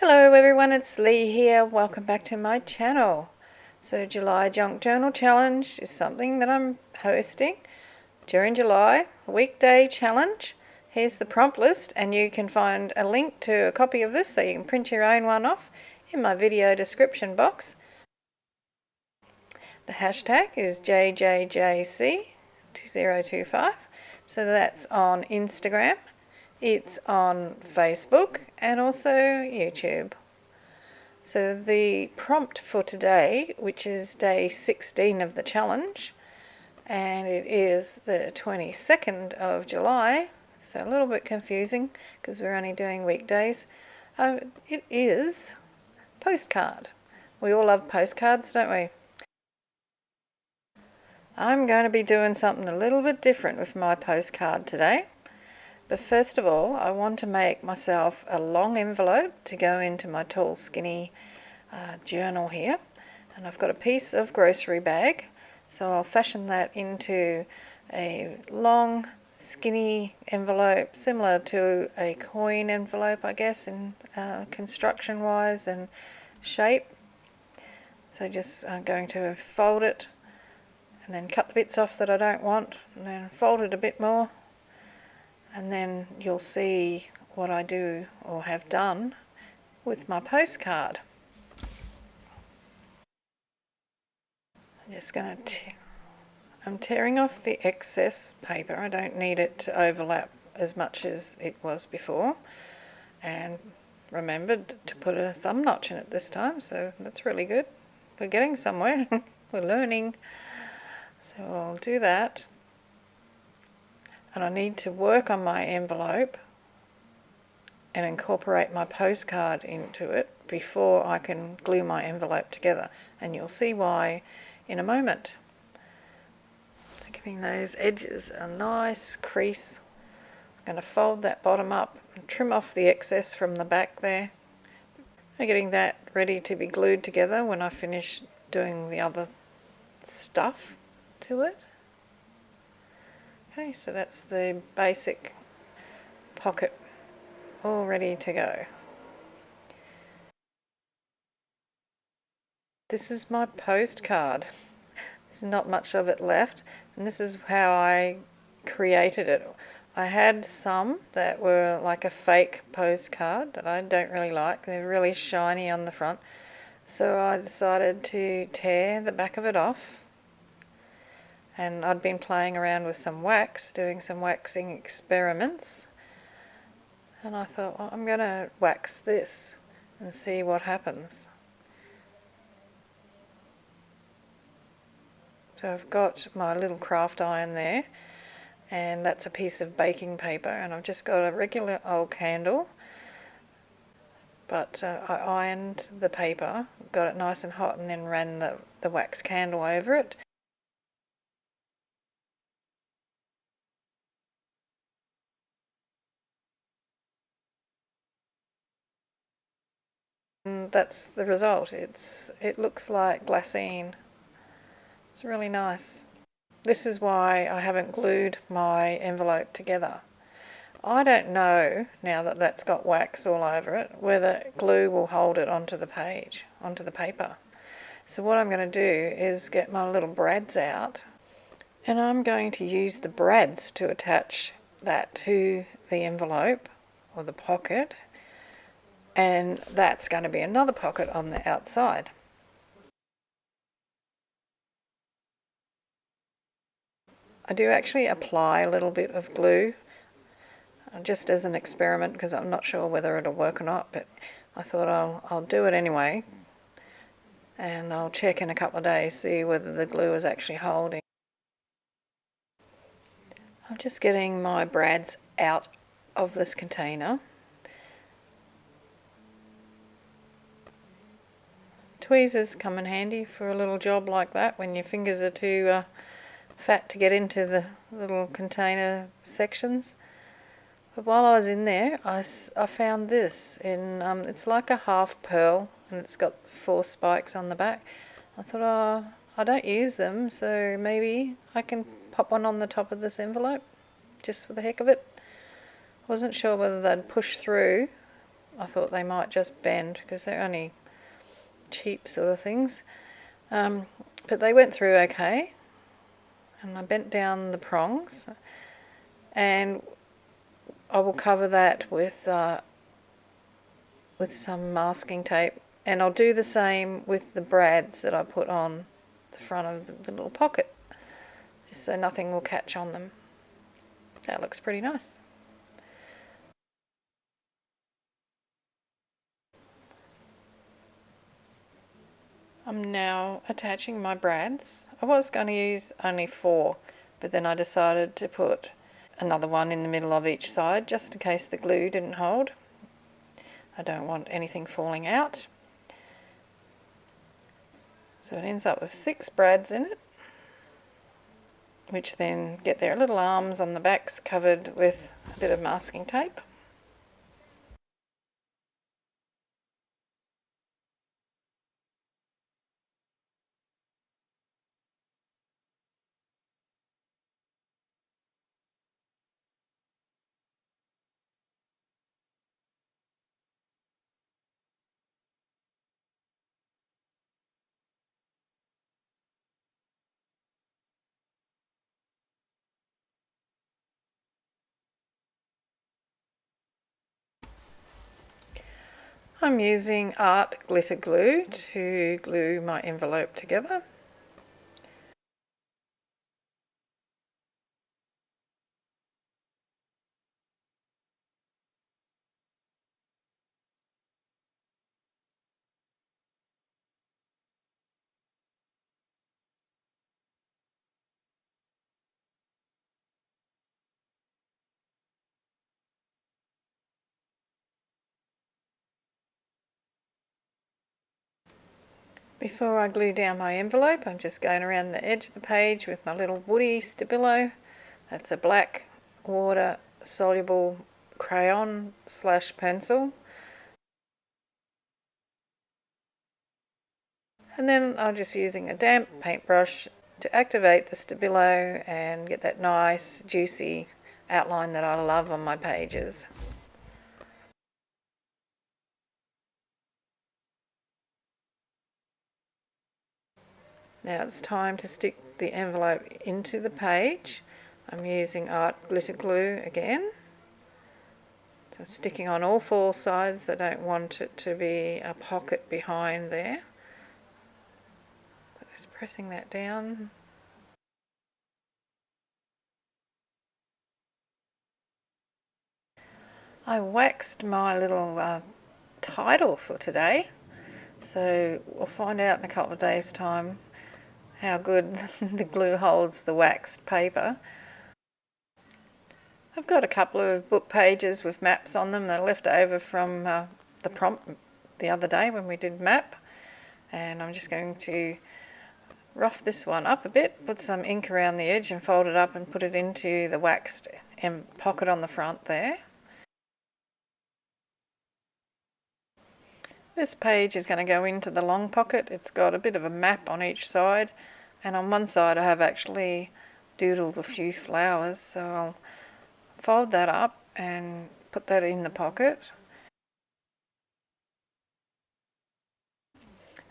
Hello everyone, it's Leigh here. Welcome back to my channel. So July Junk Journal Challenge is something that I'm hosting during July, a weekday challenge. Here's the prompt list, and you can find a link to a copy of this so you can print your own one off in my video description box. The hashtag is JJJC2025, so that's on Instagram. It's on Facebook and also YouTube. So the prompt for today, which is day 16 of the challenge, and it is the 22nd of July, so a little bit confusing because we're only doing weekdays. It is postcard. We all love postcards, don't we? I'm going to be doing something a little bit different with my postcard today. But first of all, I want to make myself a long envelope to go into my tall, skinny journal here. And I've got a piece of grocery bag, so I'll fashion that into a long, skinny envelope, similar to a coin envelope, I guess, in construction-wise and shape. So just going to fold it and then cut the bits off that I don't want, and then fold it a bit more. And then you'll see what I do or have done with my postcard. I'm tearing off the excess paper. I don't need it to overlap as much as it was before. And remembered to put a thumb notch in it this time, so that's really good. We're getting somewhere. We're learning. So I'll do that. And I need to work on my envelope and incorporate my postcard into it before I can glue my envelope together. And you'll see why in a moment. So giving those edges a nice crease. I'm going to fold that bottom up and trim off the excess from the back there. I'm getting that ready to be glued together when I finish doing the other stuff to it. Okay, so that's the basic pocket all ready to go. This is my postcard. There's not much of it left, and this is how I created it. I had some that were like a fake postcard that I don't really like. They're really shiny on the front, so I decided to tear the back of it off. And I'd been playing around with some wax, doing some waxing experiments. And I thought, well, I'm going to wax this and see what happens. So I've got my little craft iron there, and that's a piece of baking paper, and I've just got a regular old candle. But I ironed the paper, got it nice and hot, and then ran the wax candle over it. And that's the result. It looks like glassine. It's really nice. This is why I haven't glued my envelope together. I don't know, now that that's got wax all over it, whether glue will hold it onto the page, onto the paper. So what I'm going to do is get my little brads out, and I'm going to use the brads to attach that to the envelope or the pocket, and that's going to be another pocket on the outside. I do actually apply a little bit of glue just as an experiment, because I'm not sure whether it'll work or not, but I thought I'll do it anyway, and I'll check in a couple of days, see whether the glue is actually holding. I'm just getting my brads out of this container. Tweezers come in handy for a little job like that when your fingers are too fat to get into the little container sections. But while I was in there, I found this in it's like a half pearl, and it's got 4 spikes on the back. I thought, oh, I don't use them, so maybe I can pop one on the top of this envelope just for the heck of it. I wasn't sure whether they'd push through I thought they might just bend because they're only cheap sort of things. But they went through okay, and I bent down the prongs, and I will cover that with some masking tape, and I'll do the same with the brads that I put on the front of the little pocket, just so nothing will catch on them. That looks pretty nice. I'm now attaching my brads. I was going to use only 4, but then I decided to put another one in the middle of each side just in case the glue didn't hold. I don't want anything falling out. So it ends up with 6 brads in it, which then get their little arms on the backs covered with a bit of masking tape. I'm using art glitter glue to glue my envelope together. Before I glue down my envelope, I'm just going around the edge of the page with my little woody Stabilo. That's a black water soluble crayon / pencil. And then I'm just using a damp paintbrush to activate the Stabilo and get that nice juicy outline that I love on my pages. Now it's time to stick the envelope into the page. I'm using art glitter glue again. So I'm sticking on all 4 sides. I don't want it to be a pocket behind there. So just pressing that down. I waxed my little title for today, so we'll find out in a couple of days' time how good the glue holds the waxed paper. I've got a couple of book pages with maps on them that are left over from the prompt the other day when we did map, and I'm just going to rough this one up a bit, put some ink around the edge and fold it up and put it into the waxed pocket on the front there. This page is going to go into the long pocket. It's got a bit of a map on each side, and on one side I have actually doodled a few flowers, so I'll fold that up and put that in the pocket.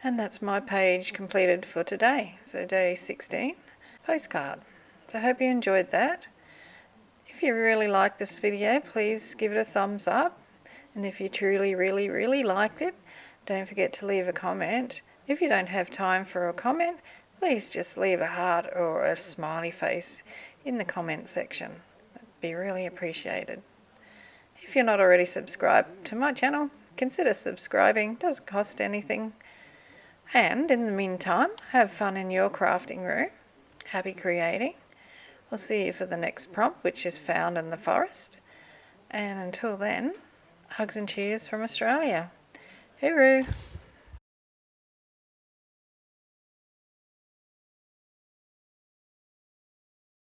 And that's my page completed for today, so day 16 postcard. So I hope you enjoyed that. If you really like this video, please give it a thumbs up, and if you truly really liked it, don't forget to leave a comment. If you don't have time for a comment, please just leave a heart or a smiley face in the comment section. That'd be really appreciated. If you're not already subscribed to my channel, consider subscribing. It doesn't cost anything. And in the meantime, have fun in your crafting room. Happy creating. I'll see you for the next prompt, which is found in the forest. And until then, hugs and cheers from Australia. Hooroo!